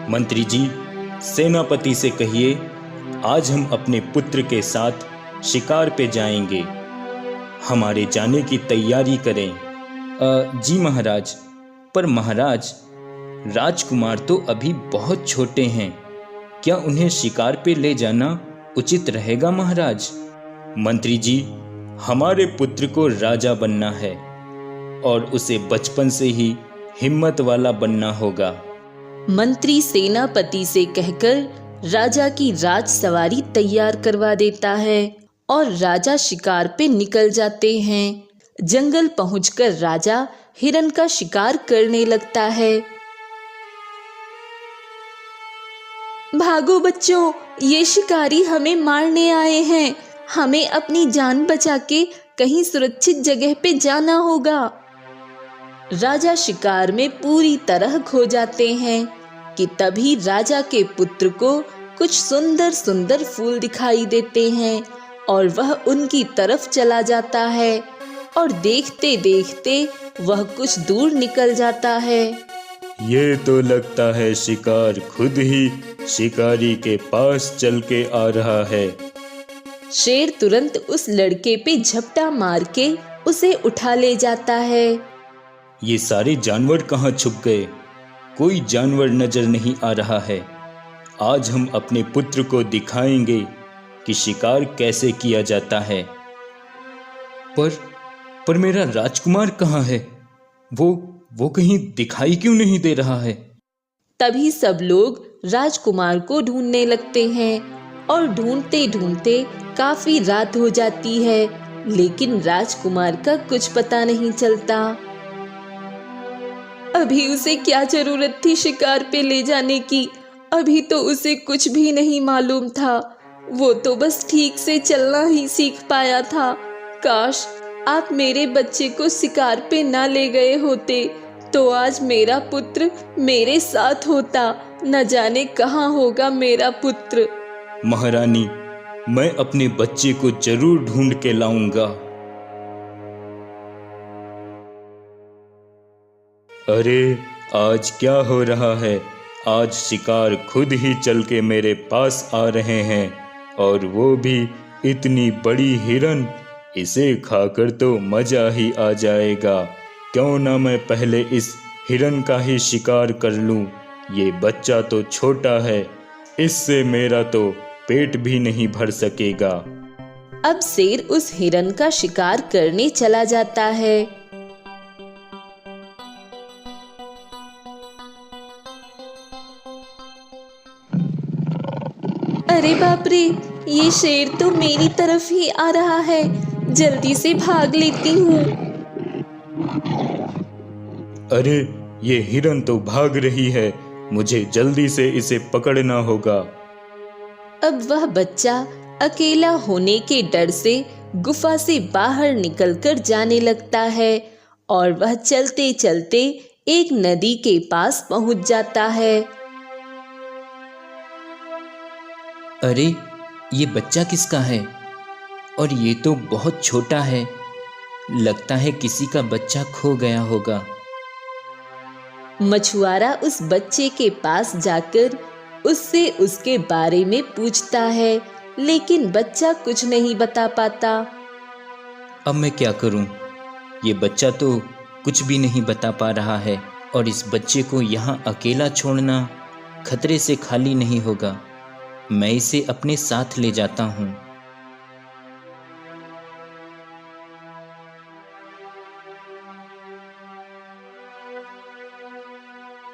मंत्री जी, सेनापति से कहिए आज हम अपने पुत्र के साथ शिकार पे जाएंगे। हमारे जाने की तैयारी करें। जी महाराज, पर महाराज, राजकुमार तो अभी बहुत छोटे हैं, क्या उन्हें शिकार पे ले जाना उचित रहेगा महाराज? मंत्री जी, हमारे पुत्र को राजा बनना है और उसे बचपन से ही हिम्मत वाला बनना होगा। मंत्री सेनापति से कहकर राजा की राजसवारी तैयार करवा देता है और राजा शिकार पे निकल जाते हैं। जंगल पहुंचकर राजा हिरन का शिकार करने लगता है। भागो बच्चों, ये शिकारी हमें मारने आए हैं। हमें अपनी जान बचा के कहीं सुरक्षित जगह पे जाना होगा। राजा शिकार में पूरी तरह खो जाते हैं कि तभी राजा के पुत्र को कुछ सुंदर सुंदर फूल दिखाई देते हैं और वह उनकी तरफ चला जाता है और देखते देखते वह कुछ दूर निकल जाता है। ये तो लगता है शिकार खुद ही शिकारी के पास चल के आ रहा है। शेर तुरंत उस लड़के पे झपटा मार के उसे उठा ले जाता है। ये सारे जानवर कहाँ छुप गए? कोई जानवर नजर नहीं आ रहा है। आज हम अपने पुत्र को दिखाएंगे कि शिकार कैसे किया जाता है। पर मेरा राजकुमार कहाँ है? वो कहीं दिखाई क्यों नहीं दे रहा है? तभी सब लोग राजकुमार को ढूंढने लगते हैं और ढूंढते ढूंढते काफी रात हो जाती है, लेकिन राजकुमार का कुछ पता नहीं चलता। अभी उसे क्या जरूरत थी शिकार पे ले जाने की? अभी तो उसे कुछ भी नहीं मालूम था। वो तो बस ठीक से चलना ही सीख पाया था। काश आप मेरे बच्चे को शिकार पे ना ले गए होते तो आज मेरा पुत्र मेरे साथ होता। न जाने कहाँ होगा मेरा पुत्र। महारानी, मैं अपने बच्चे को जरूर ढूंढ के लाऊंगा। अरे आज क्या हो रहा है? आज शिकार खुद ही चल के मेरे पास आ रहे हैं और वो भी इतनी बड़ी हिरन। इसे खाकर तो मजा ही आ जाएगा। क्यों ना मैं पहले इस हिरन का ही शिकार कर लूं। ये बच्चा तो छोटा है, इससे मेरा तो पेट भी नहीं भर सकेगा। अब शेर उस हिरन का शिकार करने चला जाता है। अरे बाप रे, ये शेर तो मेरी तरफ ही आ रहा है। जल्दी से भाग लेती हूँ। अरे ये हिरन तो भाग रही है, मुझे जल्दी से इसे पकड़ना होगा। अब वह बच्चा अकेला होने के डर से गुफा से बाहर निकलकर जाने लगता है और वह चलते चलते एक नदी के पास पहुंच जाता है। अरे ये बच्चा किसका है? और ये तो बहुत छोटा है। लगता है किसी का बच्चा खो गया होगा। मछुआरा उस बच्चे के पास जाकर उससे उसके बारे में पूछता है, लेकिन बच्चा कुछ नहीं बता पाता। अब मैं क्या करूं? ये बच्चा तो कुछ भी नहीं बता पा रहा है और इस बच्चे को यहाँ अकेला छोड़ना खतरे से खाली नहीं होगा। मैं इसे अपने साथ ले जाता हूँ।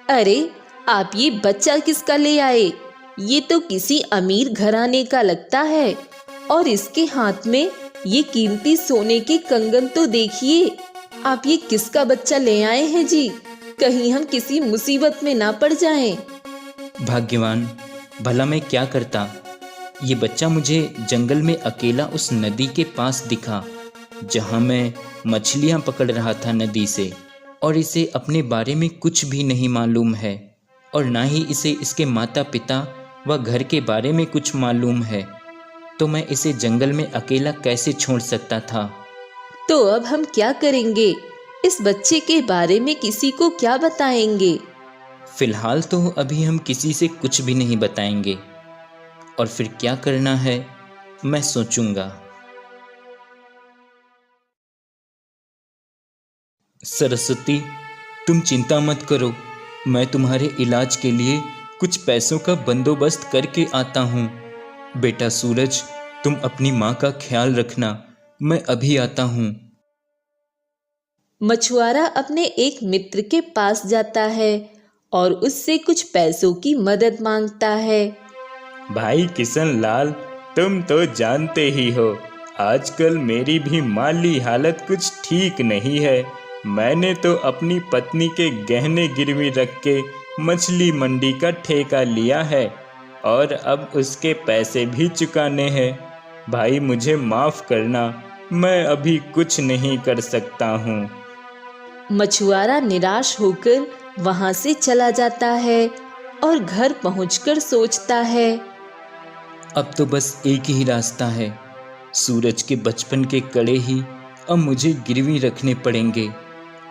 अरे आप ये बच्चा किसका ले आए? ये तो किसी अमीर घराने का लगता है और इसके हाथ में ये कीमती सोने के कंगन तो देखिए। आप ये किसका बच्चा ले आए हैं जी? कहीं हम किसी मुसीबत में ना पड़ जाएं। भाग्यवान, भला मैं क्या करता। ये बच्चा मुझे जंगल में अकेला उस नदी के पास दिखा जहाँ मैं मछलियाँ पकड़ रहा था नदी से, और इसे अपने बारे में कुछ भी नहीं मालूम है और ना ही इसे इसके माता पिता व घर के बारे में कुछ मालूम है। तो मैं इसे जंगल में अकेला कैसे छोड़ सकता था? तो अब हम क्या करेंगे? इस बच्चे के बारे में किसी को क्या बताएंगे? फिलहाल तो अभी हम किसी से कुछ भी नहीं बताएंगे, और फिर क्या करना है मैं सोचूंगा। सरस्वती, तुम चिंता मत करो, मैं तुम्हारे इलाज के लिए कुछ पैसों का बंदोबस्त करके आता हूँ। बेटा सूरज, तुम अपनी माँ का ख्याल रखना, मैं अभी आता हूँ। मछुआरा अपने एक मित्र के पास जाता है और उससे कुछ पैसों की मदद मांगता है। भाई किशन लाल, तुम तो जानते ही हो, आजकल मेरी भी माली हालत कुछ ठीक नहीं है। मैंने तो अपनी पत्नी के गहने गिरवी रख के मछली मंडी का ठेका लिया है और अब उसके पैसे भी चुकाने हैं। भाई मुझे माफ करना, मैं अभी कुछ नहीं कर सकता हूँ। मछुआरा निराश होकर वहां से चला जाता है और घर पहुंचकर सोचता है, अब तो बस एक ही रास्ता है, सूरज के बचपन के कड़े ही अब मुझे गिरवी रखने पड़ेंगे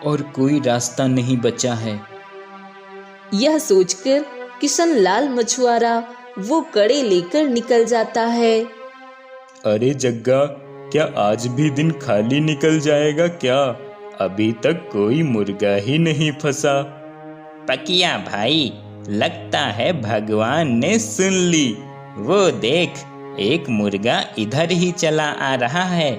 और कोई रास्ता नहीं बचा है। यह सोचकर किशन लाल मछुआरा वो कड़े लेकर निकल जाता है। अरे जग्गा, क्या आज भी दिन खाली निकल जाएगा क्या? अभी तक कोई मुर्गा ही नहीं फंसा। पकिया भाई, लगता है भगवान ने सुन ली। वो देख, एक मुर्गा इधर ही चला आ रहा है।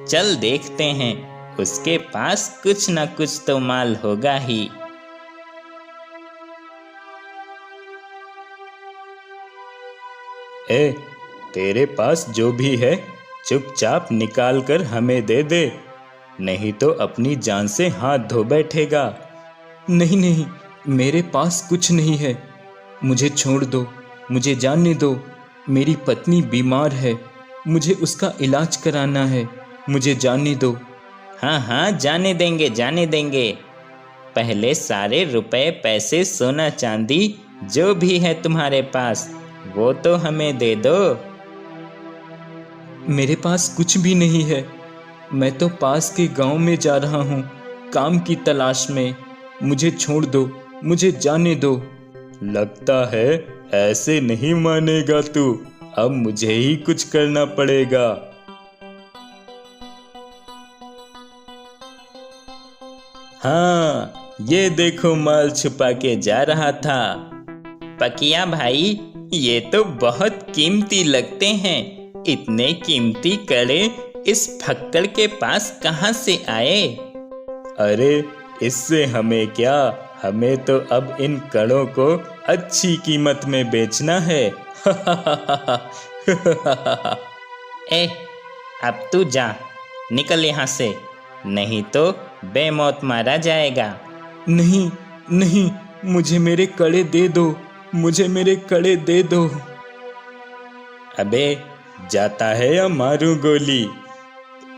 चल देखते हैं, उसके पास कुछ न कुछ तो माल होगा ही। ए, तेरे पास जो भी है चुपचाप निकाल कर हमें दे दे, नहीं तो अपनी जान से हाथ धो बैठेगा। नहीं नहीं, मेरे पास कुछ नहीं है, मुझे छोड़ दो, मुझे जाने दो। मेरी पत्नी बीमार है, मुझे उसका इलाज कराना है, मुझे जाने दो। हाँ हाँ, जाने देंगे जाने देंगे। पहले सारे रुपए पैसे सोना चांदी जो भी है तुम्हारे पास वो तो हमें दे दो। मेरे पास कुछ भी नहीं है, मैं तो पास के गांव में जा रहा हूँ काम की तलाश में, मुझे छोड़ दो, मुझे जाने दो। लगता है ऐसे नहीं मानेगा तू, अब मुझे ही कुछ करना पड़ेगा। हाँ, ये देखो माल छुपा के जा रहा था। पकिया भाई, ये तो बहुत कीमती लगते हैं। इतने कीमती कड़े इस फक्कड़ के पास कहाँ से आए? अरे इससे हमें क्या, हमें तो अब इन कड़ों को अच्छी कीमत में बेचना है। ए, अब तू जा, निकल यहाँ से, नहीं तो बेमौत मारा जाएगा। नहीं नहीं, मुझे मेरे कड़े दे दो, मुझे मेरे कड़े दे दो। अबे जाता है या मारूं गोली?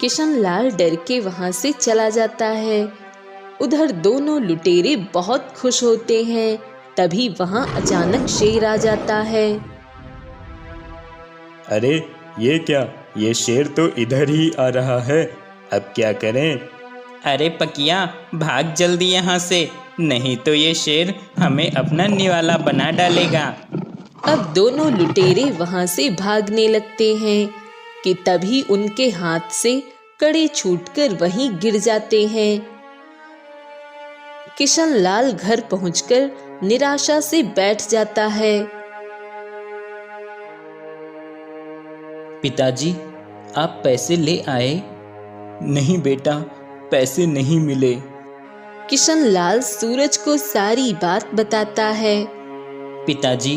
किशन लाल डर के वहां से चला जाता है। उधर दोनों लुटेरे बहुत खुश होते हैं। तभी वहां अचानक शेर आ जाता है। अरे ये क्या, ये शेर तो इधर ही आ रहा है, अब क्या करें? अरे पकिया, भाग जल्दी यहाँ से, नहीं तो ये शेर हमें अपना निवाला बना डालेगा। अब दोनों लुटेरे वहां से भागने लगते हैं कि तभी उनके हाथ से कड़े छूटकर वहीं गिर जाते हैं। किशन लाल घर पहुंचकर निराशा से बैठ जाता है। पिताजी, आप पैसे ले आए? नहीं बेटा, पैसे नहीं मिले। किशन लाल सूरज को सारी बात बताता है। पिताजी,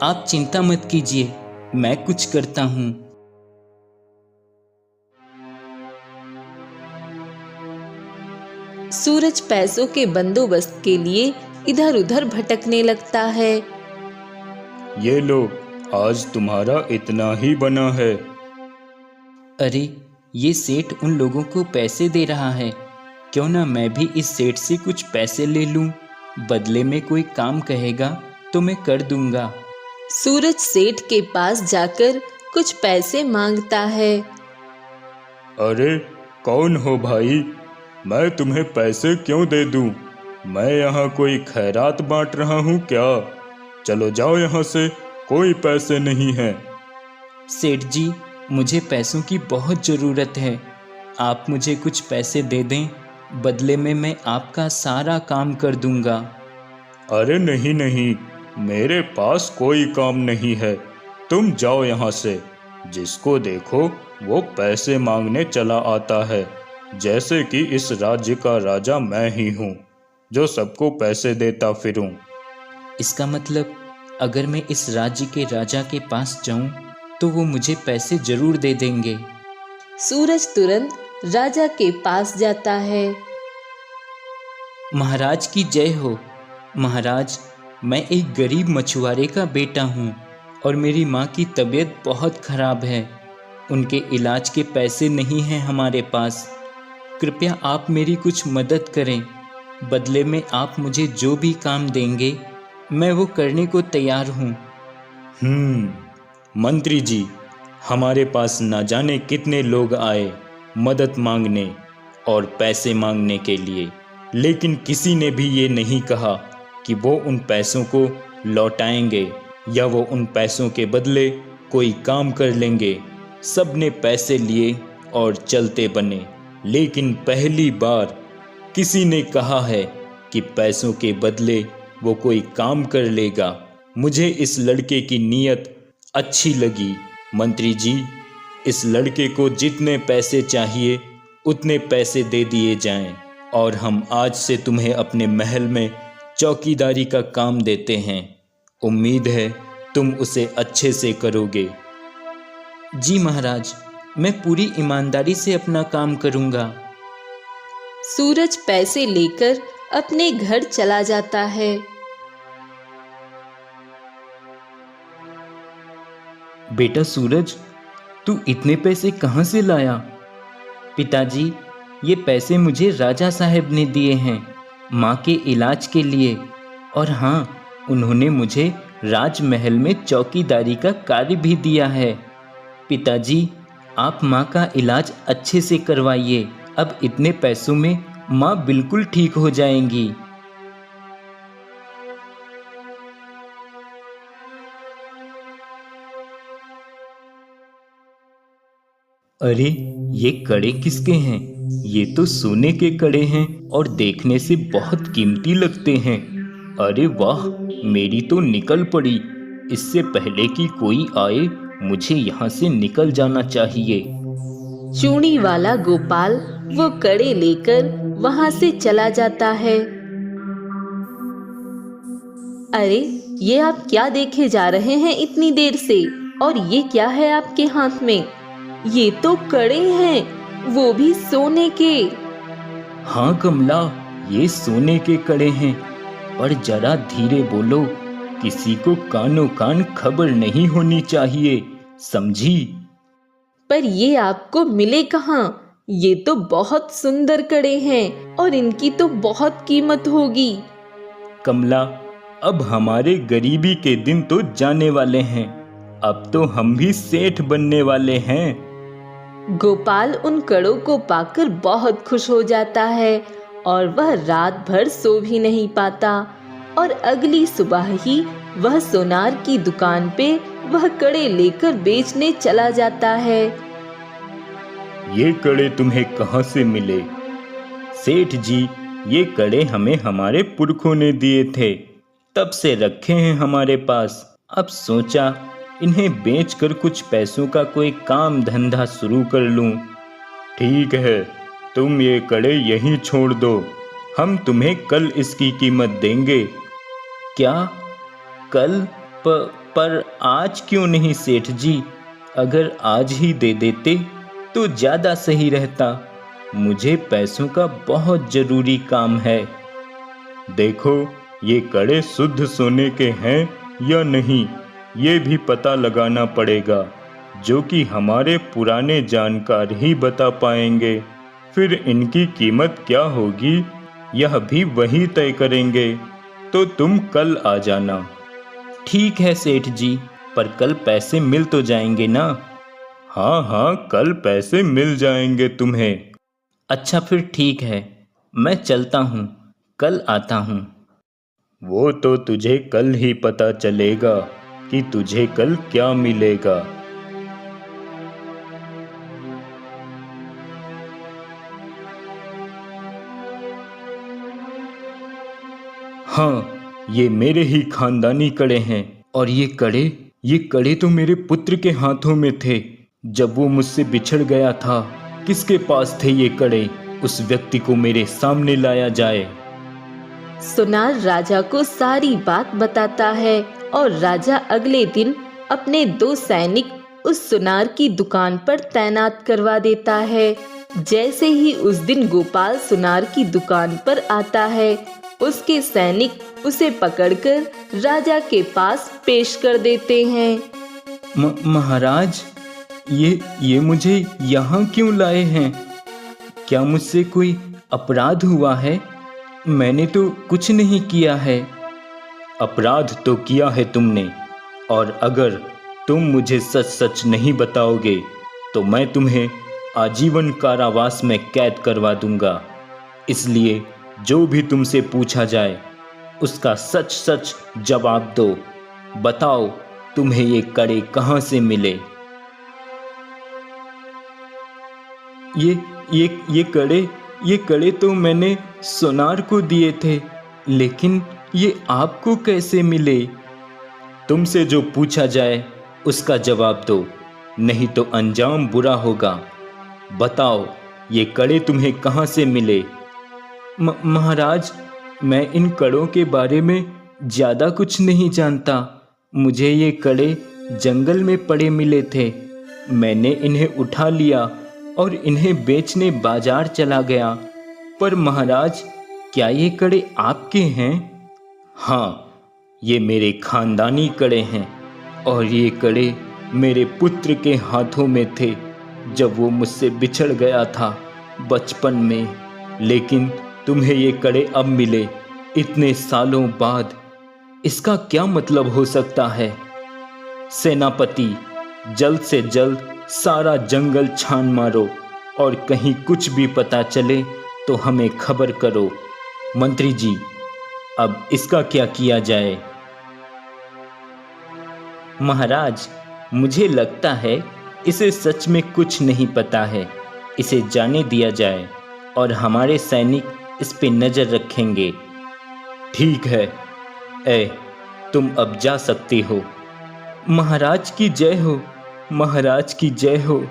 आप चिंता मत कीजिए, मैं कुछ करता हूँ। सूरज पैसों के बंदोबस्त के लिए इधर उधर भटकने लगता है। ये लो, आज तुम्हारा इतना ही बना है। अरे, ये सेठ उन लोगों को पैसे दे रहा है, क्यों ना मैं भी इस सेठ से कुछ पैसे ले लूं, बदले में कोई काम कहेगा तो मैं कर दूंगा। सूरज सेठ के पास जाकर कुछ पैसे मांगता है। अरे कौन हो भाई, मैं तुम्हें पैसे क्यों दे दूं? मैं यहाँ कोई खैरात बांट रहा हूँ क्या? चलो जाओ यहाँ से, कोई पैसे नहीं हैं। सेठ जी, मुझे पैसों की बहुत ज़रूरत है। आप मुझे कुछ पैसे दे दें, बदले में मैं आपका सारा काम कर दूंगा। अरे नहीं नहीं, मेरे पास कोई काम नहीं है, तुम जाओ यहाँ से। जिसको देखो वो पैसे मांगने चला आता है, जैसे कि इस राज्य का राजा मैं ही हूँ जो सबको पैसे देता फिरूं। इसका मतलब अगर मैं इस राज्य के राजा के पास जाऊं तो वो मुझे पैसे ज़रूर दे देंगे। सूरज तुरंत राजा के पास जाता है। महाराज की जय हो। महाराज, मैं एक गरीब मछुआरे का बेटा हूँ और मेरी माँ की तबीयत बहुत खराब है। उनके इलाज के पैसे नहीं हैं हमारे पास। कृपया आप मेरी कुछ मदद करें। बदले में आप मुझे जो भी काम देंगे मैं वो करने को तैयार हूँ। मंत्री जी, हमारे पास न जाने कितने लोग आए मदद मांगने और पैसे मांगने के लिए, लेकिन किसी ने भी ये नहीं कहा कि वो उन पैसों को लौटाएंगे या वो उन पैसों के बदले कोई काम कर लेंगे। सब ने पैसे लिए और चलते बने, लेकिन पहली बार किसी ने कहा है कि पैसों के बदले वो कोई काम कर लेगा। मुझे इस लड़के की नीयत अच्छी लगी। मंत्री जी, इस लड़के को जितने पैसे चाहिए उतने पैसे दे दिए जाएं और हम आज से तुम्हें अपने महल में चौकीदारी का काम देते हैं। उम्मीद है तुम उसे अच्छे से करोगे। जी महाराज, मैं पूरी ईमानदारी से अपना काम करूँगा। सूरज पैसे लेकर अपने घर चला जाता है। बेटा सूरज, तू इतने पैसे कहाँ से लाया? पिताजी, ये पैसे मुझे राजा साहब ने दिए हैं माँ के इलाज के लिए। और हाँ, उन्होंने मुझे राजमहल में चौकीदारी का कार्य भी दिया है। पिताजी, आप माँ का इलाज अच्छे से करवाइए। अब इतने पैसों में माँ बिल्कुल ठीक हो जाएंगी। अरे, ये कड़े किसके हैं? ये तो सोने के कड़े हैं और देखने से बहुत कीमती लगते हैं। अरे वाह, मेरी तो निकल पड़ी। इससे पहले कि कोई आए मुझे यहाँ से निकल जाना चाहिए। चूड़ी वाला गोपाल वो कड़े लेकर वहां से चला जाता है। अरे, ये आप क्या देखे जा रहे हैं इतनी देर से? और ये क्या है आपके हाथ में? ये तो कड़े हैं, वो भी सोने के। हाँ कमला, ये सोने के कड़े हैं, पर जरा धीरे बोलो, किसी को कानों कान खबर नहीं होनी चाहिए, समझी? पर ये आपको मिले कहाँ? ये तो बहुत सुंदर कड़े हैं और इनकी तो बहुत कीमत होगी। कमला, अब हमारे गरीबी के दिन तो जाने वाले हैं। अब तो हम भी सेठ बनने वाले हैं। गोपाल उन कड़ों को पाकर बहुत खुश हो जाता है और वह रात भर सो भी नहीं पाता। और अगली सुबह ही वह सोनार की दुकान पे वह कड़े लेकर बेचने चला जाता है। ये कड़े तुम्हें कहाँ से मिले? सेठ जी, ये कड़े हमें हमारे पुरखों ने दिए थे, तब से रखे हैं हमारे पास। अब सोचा इन्हें बेचकर कुछ पैसों का कोई काम धंधा शुरू कर लूं। ठीक है, तुम ये कड़े यहीं छोड़ दो, हम तुम्हें कल इसकी कीमत देंगे। क्या? कल? पर आज क्यों नहीं सेठ जी? अगर आज ही दे देते तो ज़्यादा सही रहता। मुझे पैसों का बहुत ज़रूरी काम है। देखो, ये कड़े शुद्ध सोने के हैं या नहीं, ये भी पता लगाना पड़ेगा, जो कि हमारे पुराने जानकार ही बता पाएंगे। फिर इनकी कीमत क्या होगी यह भी वही तय करेंगे। तो तुम कल आ जाना। ठीक है सेठ जी, पर कल पैसे मिल तो जाएंगे ना? हाँ हाँ, कल पैसे मिल जाएंगे तुम्हें। अच्छा फिर ठीक है, मैं चलता हूँ। कल आता हूँ। वो तो तुझे कल ही पता चलेगा कि तुझे कल क्या मिलेगा। हाँ, ये मेरे ही खानदानी कड़े हैं। और ये कड़े तो मेरे पुत्र के हाथों में थे जब वो मुझसे बिछड़ गया था। किसके पास थे ये कड़े? उस व्यक्ति को मेरे सामने लाया जाए। सुनार राजा को सारी बात बताता है और राजा अगले दिन अपने 2 सैनिक उस सुनार की दुकान पर तैनात करवा देता है। जैसे ही उस दिन गोपाल सुनार की दुकान पर आता है, उसके सैनिक उसे पकड़कर राजा के पास पेश कर देते हैं। महाराज, ये मुझे यहाँ क्यों लाए हैं? क्या मुझसे कोई अपराध हुआ है? मैंने तो कुछ नहीं किया है। अपराध तो किया है तुमने, और अगर तुम मुझे सच सच नहीं बताओगे तो मैं तुम्हें आजीवन कारावास में कैद करवा दूंगा। इसलिए जो भी तुमसे पूछा जाए उसका सच सच जवाब दो। बताओ, तुम्हें ये कड़े कहाँ से मिले? ये कड़े तो मैंने सोनार को दिए थे, लेकिन ये आपको कैसे मिले? तुमसे जो पूछा जाए उसका जवाब दो, नहीं तो अंजाम बुरा होगा। बताओ, ये कड़े तुम्हें कहाँ से मिले? महाराज, मैं इन कड़ों के बारे में ज़्यादा कुछ नहीं जानता। मुझे ये कड़े जंगल में पड़े मिले थे। मैंने इन्हें उठा लिया और इन्हें बेचने बाजार चला गया। पर महाराज, क्या ये कड़े आपके हैं? हाँ, ये मेरे खानदानी कड़े हैं, और ये कड़े मेरे पुत्र के हाथों में थे जब वो मुझसे बिछड़ गया था बचपन में। लेकिन तुम्हें ये कड़े अब मिले, इतने सालों बाद। इसका क्या मतलब हो सकता है? सेनापति, जल्द से जल्द सारा जंगल छान मारो, और कहीं कुछ भी पता चले तो हमें खबर करो। मंत्री जी, अब इसका क्या किया जाए? महाराज, मुझे लगता है इसे सच में कुछ नहीं पता है। इसे जाने दिया जाए और हमारे सैनिक इस पे नजर रखेंगे। ठीक है, तुम अब जा सकती हो। महाराज की जय हो, महाराज की जय हो।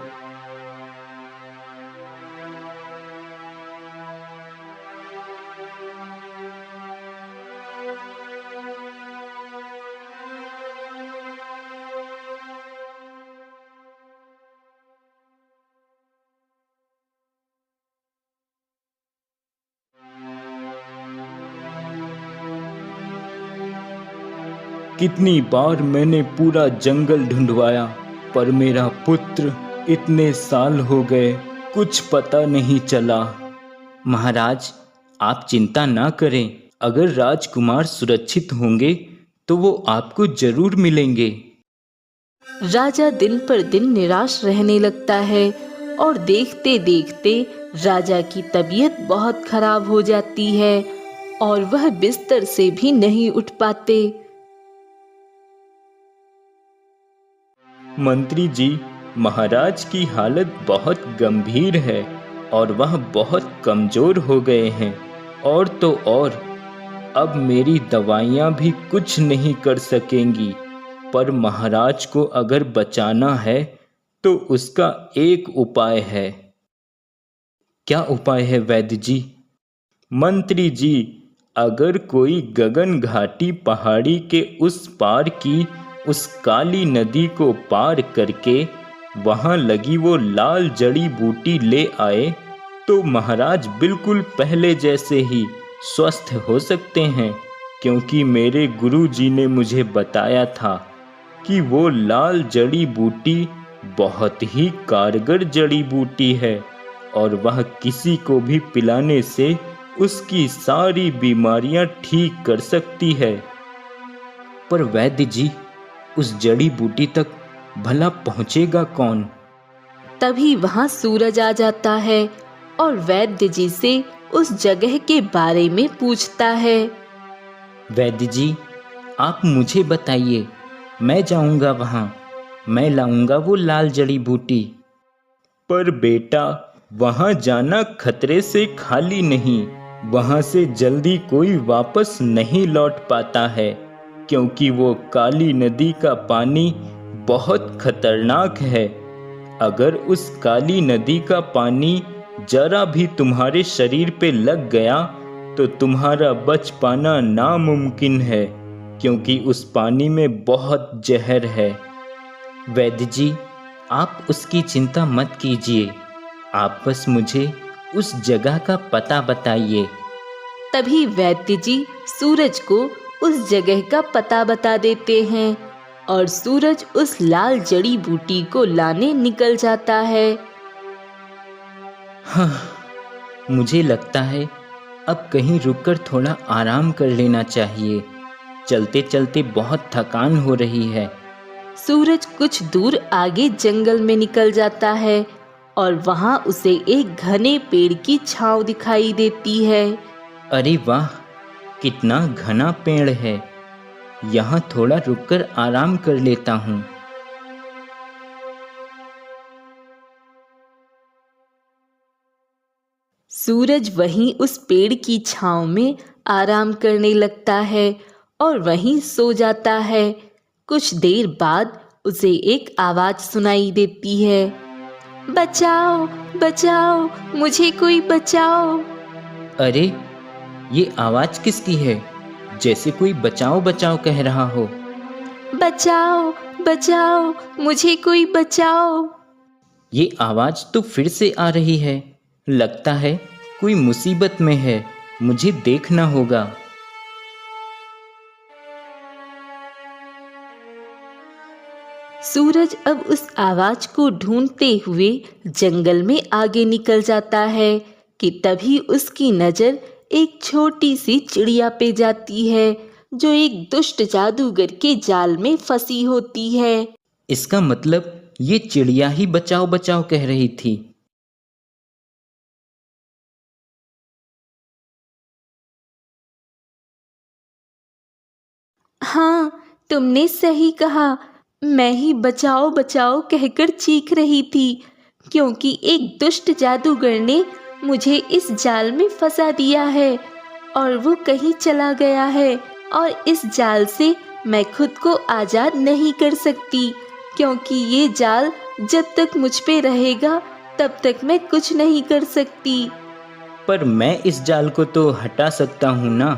कितनी बार मैंने पूरा जंगल ढूंढवाया, पर मेरा पुत्र, इतने साल हो गए, कुछ पता नहीं चला। महाराज, आप चिंता ना करें। अगर राजकुमार सुरक्षित होंगे तो वो आपको जरूर मिलेंगे। राजा दिन पर दिन निराश रहने लगता है और देखते देखते राजा की तबीयत बहुत खराब हो जाती है और वह बिस्तर से भी नहीं उठ पाते। मंत्री जी, महाराज की हालत बहुत गंभीर है और वह बहुत कमजोर हो गए हैं। और तो और, अब मेरी दवाइयाँ भी कुछ नहीं कर सकेंगी। पर महाराज को अगर बचाना है तो उसका एक उपाय है। क्या उपाय है वैद्य जी? मंत्री जी, अगर कोई गगन घाटी पहाड़ी के उस पार की उस काली नदी को पार करके वहां लगी वो लाल जड़ी बूटी ले आए तो महाराज बिल्कुल पहले जैसे ही स्वस्थ हो सकते हैं। क्योंकि मेरे गुरुजी ने मुझे बताया था कि वो लाल जड़ी बूटी बहुत ही कारगर जड़ी बूटी है और वह किसी को भी पिलाने से उसकी सारी बीमारियां ठीक कर सकती है। पर वैद्य जी, उस जड़ी बूटी तक भला पहुंचेगा कौन? तभी वहां सूरज आ जाता है और वैद्य जी से उस जगह के बारे में पूछता है। वैद्य जी, आप मुझे बताइए, मैं जाऊंगा वहाँ, मैं लाऊंगा वो लाल जड़ी बूटी। पर बेटा, वहाँ जाना खतरे से खाली नहीं। वहाँ से जल्दी कोई वापस नहीं लौट पाता है, क्योंकि वो काली नदी का पानी बहुत खतरनाक है। अगर उस काली नदी का पानी जरा भी तुम्हारे शरीर पे लग गया तो तुम्हारा बच पाना नामुमकिन है, क्योंकि उस पानी में बहुत जहर है। वैद्य जी, आप उसकी चिंता मत कीजिए, आप बस मुझे उस जगह का पता बताइए। तभी वैद्य जी सूरज को उस जगह का पता बता देते हैं और सूरज उस लाल जड़ी बूटी को लाने निकल जाता है। हाँ, मुझे लगता है अब कहीं रुककर थोड़ा आराम कर लेना चाहिए। चलते चलते बहुत थकान हो रही है। सूरज कुछ दूर आगे जंगल में निकल जाता है और वहां उसे एक घने पेड़ की छांव दिखाई देती है। अरे वाह, कितना घना पेड़ है। यहाँ थोड़ा रुककर आराम कर लेता हूँ। सूरज वहीं उस पेड़ की छांव में आराम करने लगता है और वहीं सो जाता है। कुछ देर बाद उसे एक आवाज सुनाई देती है। बचाओ, बचाओ, मुझे कोई बचाओ। अरे, ये आवाज किसकी है? जैसे कोई बचाओ बचाओ कह रहा हो। बचाओ, बचाओ, मुझे कोई बचाओ। ये आवाज तो फिर से आ रही है। लगता है कोई मुसीबत में है, मुझे देखना होगा। सूरज अब उस आवाज को ढूंढते हुए जंगल में आगे निकल जाता है कि तभी उसकी नजर एक छोटी सी चिड़िया पे जाती है जो एक दुष्ट जादूगर के जाल में फंसी होती है। इसका मतलब ये चिड़िया ही बचाओ बचाओ कह रही थी। हाँ, तुमने सही कहा। मैं ही बचाओ बचाओ कहकर चीख रही थी, क्योंकि एक दुष्ट जादूगर ने मुझे इस जाल में फंसा दिया है और वो कहीं चला गया है और इस जाल से मैं खुद को आज़ाद नहीं कर सकती, क्योंकि ये जाल जब तक मुझ पे रहेगा तब तक मैं कुछ नहीं कर सकती। पर मैं इस जाल को तो हटा सकता हूँ ना?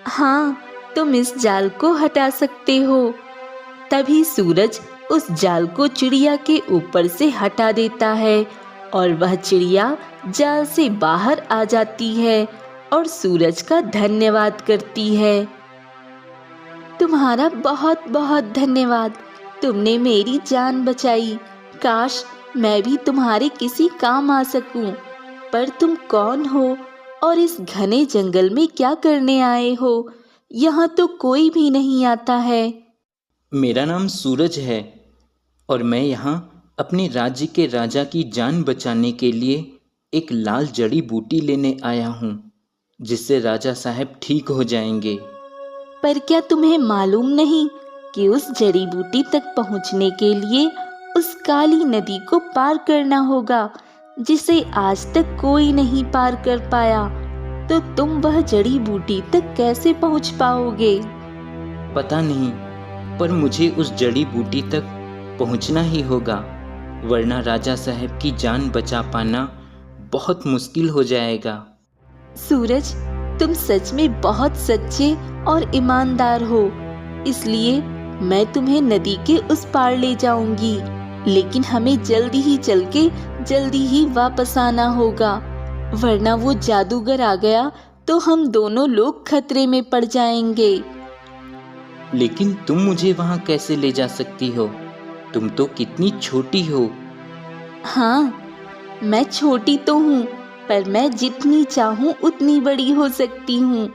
हाँ, तुम इस जाल को हटा सकते हो। तभी सूरज उस जाल को चिड़िया के ऊपर से हटा देता है और वह चिड़िया जाल से बाहर आ जाती है और सूरज का धन्यवाद करती है। तुम्हारा बहुत बहुत धन्यवाद, तुमने मेरी जान बचाई। काश मैं भी तुम्हारे किसी काम आ सकूं। पर तुम कौन हो और इस घने जंगल में क्या करने आए हो? यहाँ तो कोई भी नहीं आता है। मेरा नाम सूरज है और मैं यहाँ अपने राज्य के राजा की जान बचाने के लिए एक लाल जड़ी बूटी लेने आया हूँ, जिससे राजा साहब ठीक हो जाएंगे। पर क्या तुम्हें मालूम नहीं कि उस जड़ी बूटी तक पहुँचने के लिए उस काली नदी को पार करना होगा, जिसे आज तक कोई नहीं पार कर पाया? तो तुम वह जड़ी बूटी तक कैसे पहुँच पाओगे? पता नहीं, पर मुझे उस जड़ी बूटी तक पहुंचना ही होगा, वरना राजा साहब की जान बचा पाना बहुत मुश्किल हो जाएगा। सूरज, तुम सच में बहुत सच्चे और ईमानदार हो, इसलिए मैं तुम्हें नदी के उस पार ले जाऊंगी। लेकिन हमें जल्दी ही चल के जल्दी ही वापस आना होगा, वरना वो जादूगर आ गया तो हम दोनों लोग खतरे में पड़ जाएंगे। लेकिन तुम मुझे वहां कैसे ले जा सकती हो? तुम तो कितनी छोटी हो। हाँ, मैं छोटी तो हूँ, पर मैं जितनी चाहूँ उतनी बड़ी हो सकती हूँ,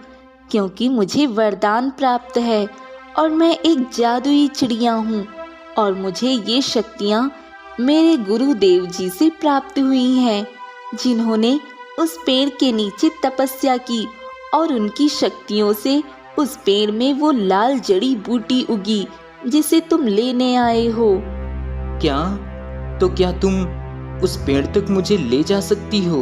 क्योंकि मुझे वरदान प्राप्त है और मैं एक जादुई चिड़िया हूँ और मुझे ये शक्तियाँ मेरे गुरुदेव जी से प्राप्त हुई हैं। जिन्होंने उस पेड़ के नीचे तपस्या की और उनकी शक्तियों से उस पेड़ में वो लाल जड़ी बूटी उगी जिसे तुम लेने आए हो। क्या? तो क्या तुम उस पेड़ तक मुझे ले जा सकती हो?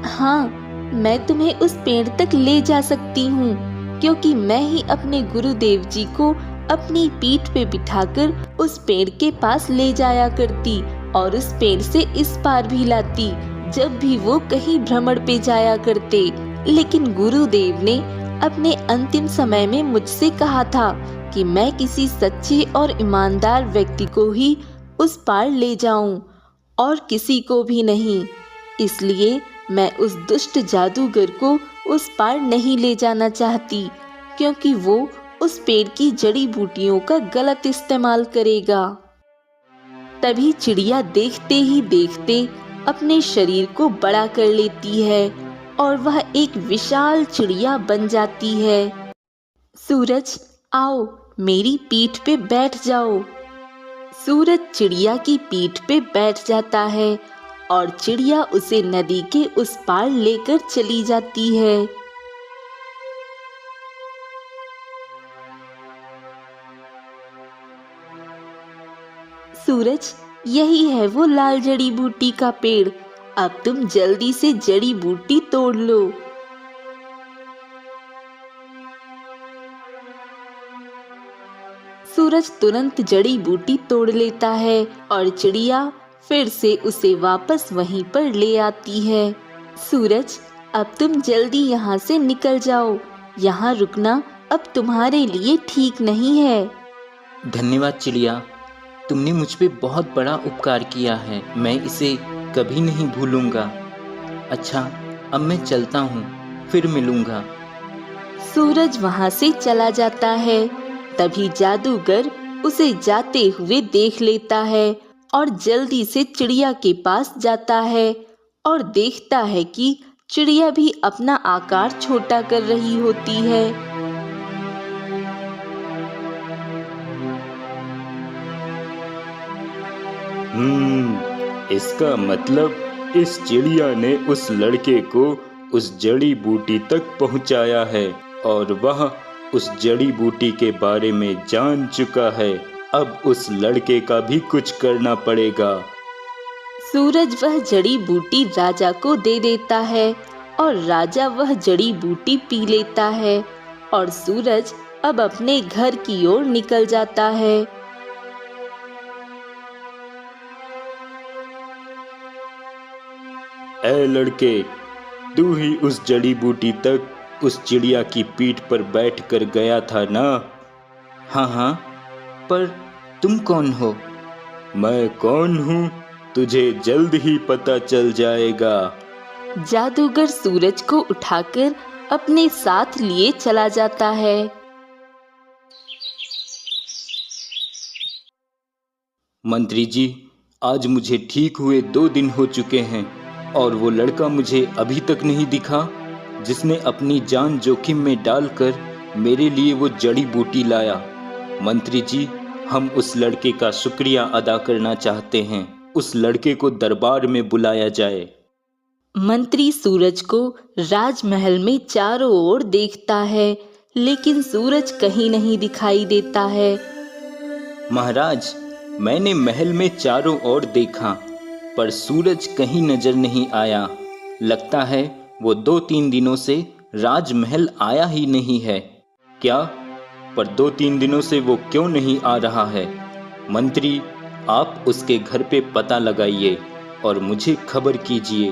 हाँ, मैं तुम्हें उस पेड़ तक ले जा सकती हूँ, क्योंकि मैं ही अपने गुरुदेव जी को अपनी पीठ पे बिठाकर उस पेड़ के पास ले जाया करती और उस पेड़ से इस पार भी लाती जब भी वो कहीं भ्रमण पे जाया करते। लेकिन गुरुदेव ने अपने अंतिम समय में मुझसे कहा था कि मैं किसी सच्चे और ईमानदार व्यक्ति को ही उस पार ले जाऊं और किसी को भी नहीं। इसलिए मैं उस दुष्ट जादूगर को उस पार नहीं ले जाना चाहती, क्योंकि वो उस पेड़ की जड़ी बूटियों का गलत इस्तेमाल करेगा। तभी चिड़िया देखते ही देखते अपने शरीर को बड़ा कर लेती है और वह एक विशाल चिड़िया बन जाती है। सूरज, आओ मेरी पीठ पे बैठ जाओ। सूरज चिड़िया की पीठ पे बैठ जाता है और चिड़िया उसे नदी के उस पार लेकर चली जाती है। सूरज, यही है वो लाल जड़ी बूटी का पेड़। अब तुम जल्दी से जड़ी बूटी तोड़ लो। सूरज तुरंत जड़ी बूटी तोड़ लेता है और चिड़िया फिर से उसे वापस वहीं पर ले आती है। सूरज, अब तुम जल्दी यहाँ से निकल जाओ। यहाँ रुकना अब तुम्हारे लिए ठीक नहीं है। धन्यवाद चिड़िया, तुमने मुझ पे बहुत बड़ा उपकार किया है, मैं इसे कभी नहीं भूलूंगा। अच्छा, अब मैं चलता हूँ, फिर मिलूंगा। सूरज वहाँ से चला जाता है। तभी जादूगर उसे जाते हुए देख लेता है और जल्दी से चिड़िया के पास जाता है और देखता है कि चिड़िया भी अपना आकार छोटा कर रही होती है। इसका मतलब इस चिड़िया ने उस लड़के को उस जड़ी बूटी तक पहुंचाया है और वह उस जड़ी बूटी के बारे में जान चुका है। अब उस लड़के का भी कुछ करना पड़ेगा। सूरज वह जड़ी बूटी राजा को दे देता है और राजा वह जड़ी बूटी पी लेता है और सूरज अब अपने घर की ओर निकल जाता है। ऐ लड़के, तू ही उस जड़ी बूटी तक उस चिड़िया की पीठ पर बैठकर गया था ना? हाँ हाँ, पर तुम कौन हो? मैं कौन हूँ तुझे जल्द ही पता चल जाएगा। जादूगर सूरज को उठाकर अपने साथ लिए चला जाता है। मंत्री जी, आज मुझे ठीक हुए 2 दिन हो चुके हैं और वो लड़का मुझे अभी तक नहीं दिखा जिसने अपनी जान जोखिम में डालकर मेरे लिए वो जड़ी बूटी लाया। मंत्री जी, हम उस लड़के का शुक्रिया अदा करना चाहते हैं। उस लड़के को दरबार में बुलाया जाए। मंत्री सूरज को राजमहल में चारों ओर देखता है, लेकिन सूरज कहीं नहीं दिखाई देता है। महाराज, मैंने महल में चारों ओर देखा पर सूरज कहीं नजर नहीं आया। लगता है वो 2-3 दिनों से राजमहल आया ही नहीं है। क्या? पर 2-3 दिनों से वो क्यों नहीं आ रहा है? मंत्री, आप उसके घर पे पता लगाइए और मुझे खबर कीजिए।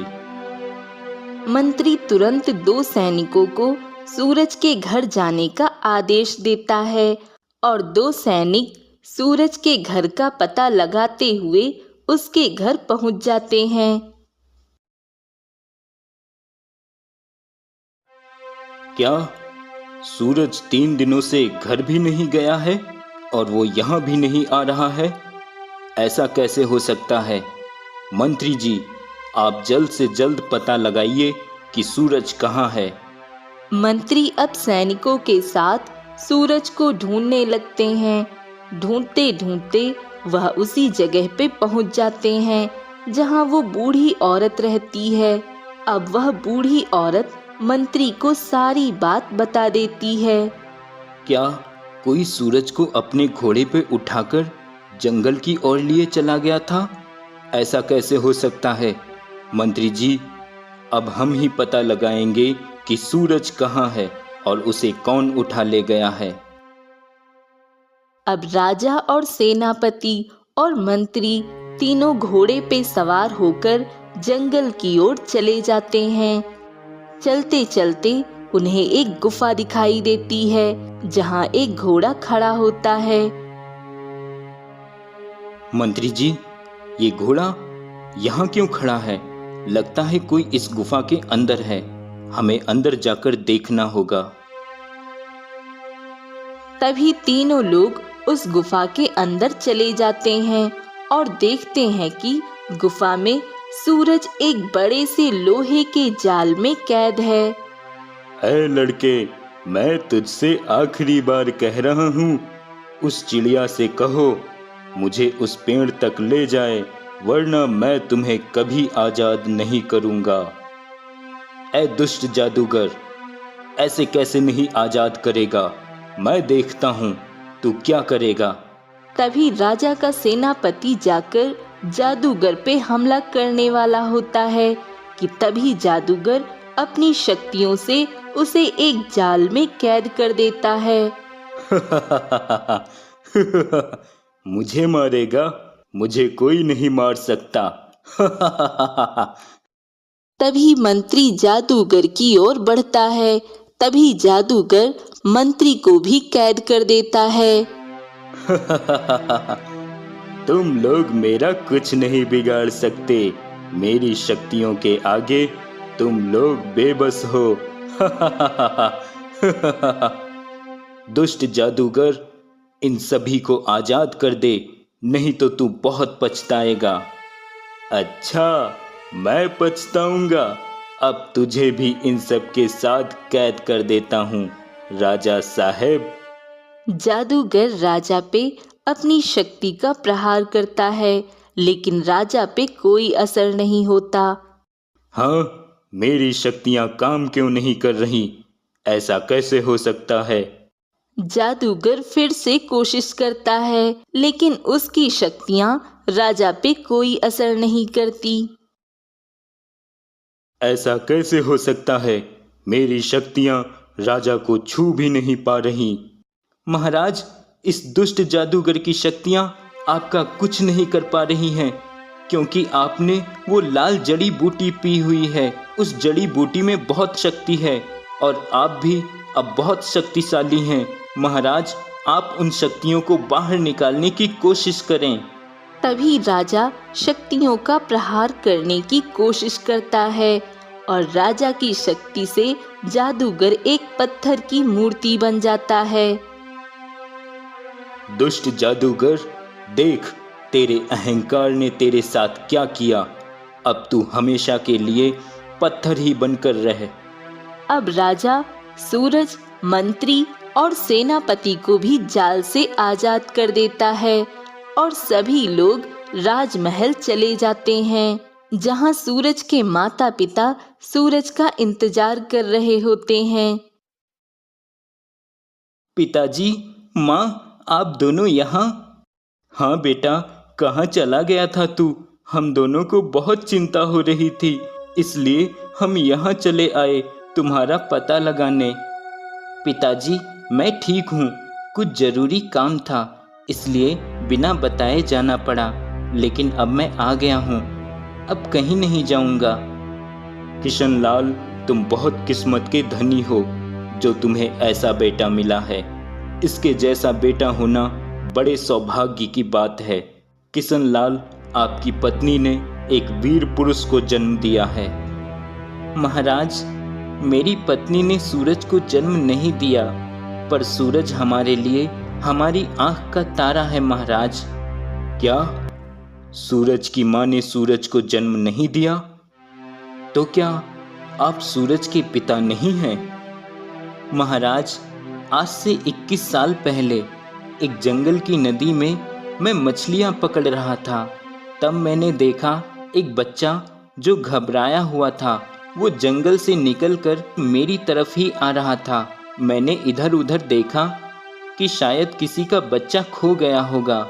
मंत्री तुरंत 2 सैनिकों को सूरज के घर जाने का आदेश देता है और 2 सैनिक सूरज के घर का पता लगाते हुए उसके घर पहुंच जाते हैं। क्या सूरज 3 दिनों से घर भी नहीं गया है और वो यहाँ भी नहीं आ रहा है? ऐसा कैसे हो सकता है? मंत्री जी, आप जल्द से जल्द पता लगाइए कि सूरज कहाँ है। मंत्री अब सैनिकों के साथ सूरज को ढूंढने लगते हैं। ढूंढते ढूंढते वह उसी जगह पे पहुंच जाते हैं जहाँ वो बूढ़ी औरत रहती है। अब वह बूढ़ी औरत मंत्री को सारी बात बता देती है। क्या कोई सूरज को अपने घोड़े पे उठाकर जंगल की ओर लिए चला गया था? ऐसा कैसे हो सकता है? मंत्री जी, अब हम ही पता लगाएंगे कि सूरज कहाँ है और उसे कौन उठा ले गया है। अब राजा और सेनापति और मंत्री तीनों घोड़े पे सवार होकर जंगल की ओर चले जाते हैं। चलते चलते उन्हें एक गुफा दिखाई देती है, जहाँ एक घोड़ा खड़ा होता है। मंत्री जी, ये घोड़ा यहाँ क्यों खड़ा है? लगता है कोई इस गुफा के अंदर है। हमें अंदर जाकर देखना होगा। तभी तीनों लोग उस गुफा के अंदर चले जाते हैं और देखते हैं कि गुफा में सूरज एक बड़े से लोहे के जाल में कैद है। ऐ लड़के, मैं तुझसे आखिरी बार कह रहा हूँ, उस चिड़िया से कहो मुझे उस पेड़ तक ले जाए, वरना मैं तुम्हें कभी आजाद नहीं करूँगा। ऐ दुष्ट जादूगर, ऐसे कैसे नहीं आजाद करेगा? मैं देखता हूँ तू क्या करेगा। तभी राजा का सेनापति जाकर जादूगर पे हमला करने वाला होता है कि तभी जादूगर अपनी शक्तियों से उसे एक जाल में कैद कर देता है। मुझे मारेगा? मुझे कोई नहीं मार सकता। तभी मंत्री जादूगर की ओर बढ़ता है। तभी जादूगर मंत्री को भी कैद कर देता है। तुम लोग मेरा कुछ नहीं बिगाड़ सकते। मेरी शक्तियों के आगे तुम लोग बेबस हो। दुष्ट जादूगर, इन सभी को आजाद कर दे, नहीं तो तू बहुत पछताएगा। अच्छा, मैं पछताऊंगा। अब तुझे भी इन सब के साथ कैद कर देता हूँ राजा साहेब। जादूगर राजा पे अपनी शक्ति का प्रहार करता है, लेकिन राजा पे कोई असर नहीं होता। हाँ, मेरी शक्तियाँ काम क्यों नहीं कर रही? ऐसा कैसे हो सकता है? जादूगर फिर से कोशिश करता है, लेकिन उसकी शक्तियाँ राजा पे कोई असर नहीं करती। ऐसा कैसे हो सकता है? मेरी शक्तियाँ राजा को छू भी नहीं पा रही। महाराज, इस दुष्ट जादूगर की शक्तियाँ आपका कुछ नहीं कर पा रही हैं, क्योंकि आपने वो लाल जड़ी बूटी पी हुई है। उस जड़ी बूटी में बहुत शक्ति है और आप भी अब बहुत शक्तिशाली हैं। महाराज, आप उन शक्तियों को बाहर निकालने की कोशिश करें। तभी राजा शक्तियों का प्रहार करने की कोशिश करता है और राजा की शक्ति से जादूगर एक पत्थर की मूर्ति बन जाता है। दुष्ट जादूगर, देख तेरे अहंकार ने तेरे साथ क्या किया। अब तू हमेशा के लिए पत्थर ही बनकर रह। अब राजा सूरज, मंत्री और सेनापति को भी जाल से आजाद कर देता है और सभी लोग राजमहल चले जाते हैं, जहां सूरज के माता पिता सूरज का इंतजार कर रहे होते हैं। पिताजी, माँ, आप दोनों यहाँ? हाँ बेटा, कहाँ चला गया था तू? हम दोनों को बहुत चिंता हो रही थी, इसलिए हम यहाँ चले आए तुम्हारा पता लगाने। पिताजी, मैं ठीक हूँ। कुछ जरूरी काम था, इसलिए बिना बताए जाना पड़ा, लेकिन अब मैं आ गया हूँ। अब कहीं नहीं जाऊँगा। किशनलाल, तुम बहुत किस्मत के धनी हो जो तुम्हें ऐसा बेटा मिला है। इसके जैसा बेटा होना बड़े सौभाग्य की बात है। किशनलाल, आपकी पत्नी ने एक वीर पुरुष को जन्म दिया है। महाराज, मेरी पत्नी ने सूरज को जन्म नहीं दिया, पर सूरज हमारे लिए हमारी आंख का तारा है महाराज। क्या? सूरज की माँ ने सूरज को जन्म नहीं दिया? तो क्या आप सूरज के पिता नहीं हैं? महाराज, आज से 21 साल पहले एक जंगल की नदी में मैं मछलियां पकड़ रहा था। तब मैंने देखा एक बच्चा जो घबराया हुआ था वो जंगल से निकलकर मेरी तरफ ही आ रहा था। मैंने इधर उधर देखा कि शायद किसी का बच्चा खो गया होगा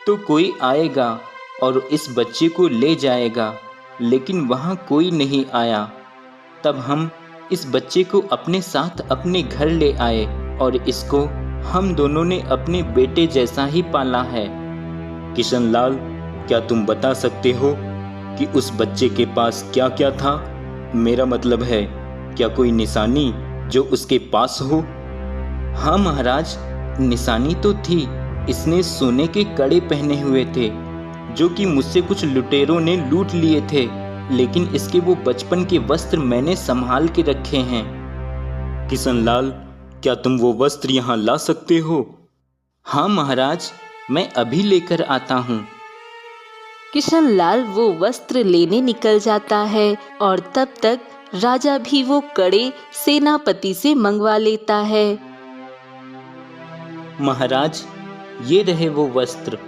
तो कोई आएगा और इस बच्चे को ले जाएगा, लेकिन वहाँ कोई नहीं आया। तब हम इस बच्चे को अपने साथ अपने घर ले आए और इसको हम दोनों ने अपने बेटे जैसा ही पाला है। किशनलाल, क्या तुम बता सकते हो कि उस बच्चे के पास क्या क्या था? मेरा मतलब है, क्या कोई निशानी जो उसके पास हो? हाँ महाराज, निशानी तो थी। इसने सोने के कड़े पहने हुए थे जो कि मुझसे कुछ लुटेरों ने लूट लिए थे, लेकिन इसके वो बचपन के वस्त्र मैंने संभाल के रखे हैं। किशनलाल, क्या तुम वो वस्त्र यहाँ ला सकते हो? हाँ महाराज, मैं अभी लेकर आता हूँ। किशनलाल वो वस्त्र लेने निकल जाता है और तब तक राजा भी वो कड़े सेनापति से मंगवा लेता है। महाराज, ये रहे वो वस्त्र।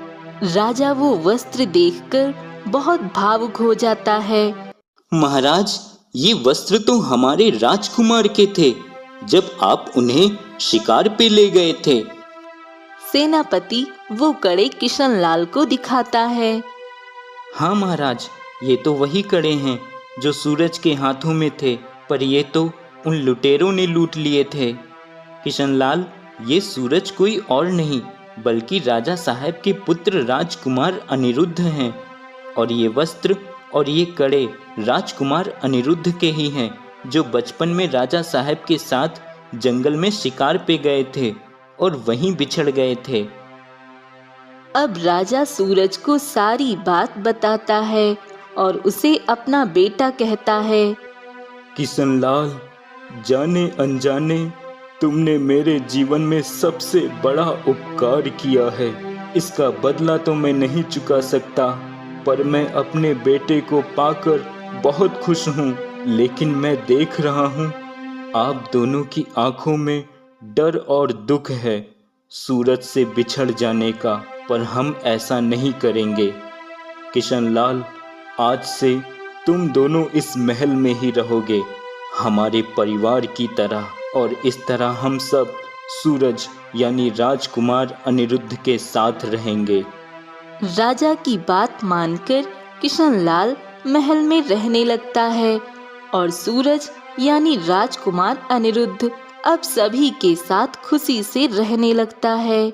राजा वो वस्त्र देखकर बहुत भावुक हो जाता है। महाराज, ये वस्त्र तो हमारे राजकुमार के थे जब आप उन्हें शिकार पे ले गए थे। सेनापति वो कड़े किशनलाल को दिखाता है। हाँ महाराज, ये तो वही कड़े हैं जो सूरज के हाथों में थे, पर ये तो उन लुटेरों ने लूट लिए थे। किशनलाल, ये सूरज कोई और नहीं बल्कि राजा साहब के पुत्र राजकुमार अनिरुद्ध हैं, और ये वस्त्र और ये कड़े राजकुमार अनिरुद्ध के ही हैं जो बचपन में राजा साहब के साथ जंगल में शिकार पे गए थे और वहीं बिछड़ गए थे। अब राजा सूरज को सारी बात बताता है और उसे अपना बेटा कहता है। किशनलाल, जाने अनजाने तुमने मेरे जीवन में सबसे बड़ा उपकार किया है। इसका बदला तो मैं नहीं चुका सकता, पर मैं अपने बेटे को पाकर बहुत खुश हूँ। लेकिन मैं देख रहा हूँ आप दोनों की आंखों में डर और दुख है सूरज से बिछड़ जाने का, पर हम ऐसा नहीं करेंगे। किशनलाल, आज से तुम दोनों इस महल में ही रहोगे, हमारे परिवार की तरह, और इस तरह हम सब सूरज यानी राजकुमार अनिरुद्ध के साथ रहेंगे। राजा की बात मानकर किशनलाल महल में रहने लगता है और सूरज यानी राजकुमार अनिरुद्ध अब सभी के साथ खुशी से रहने लगता है।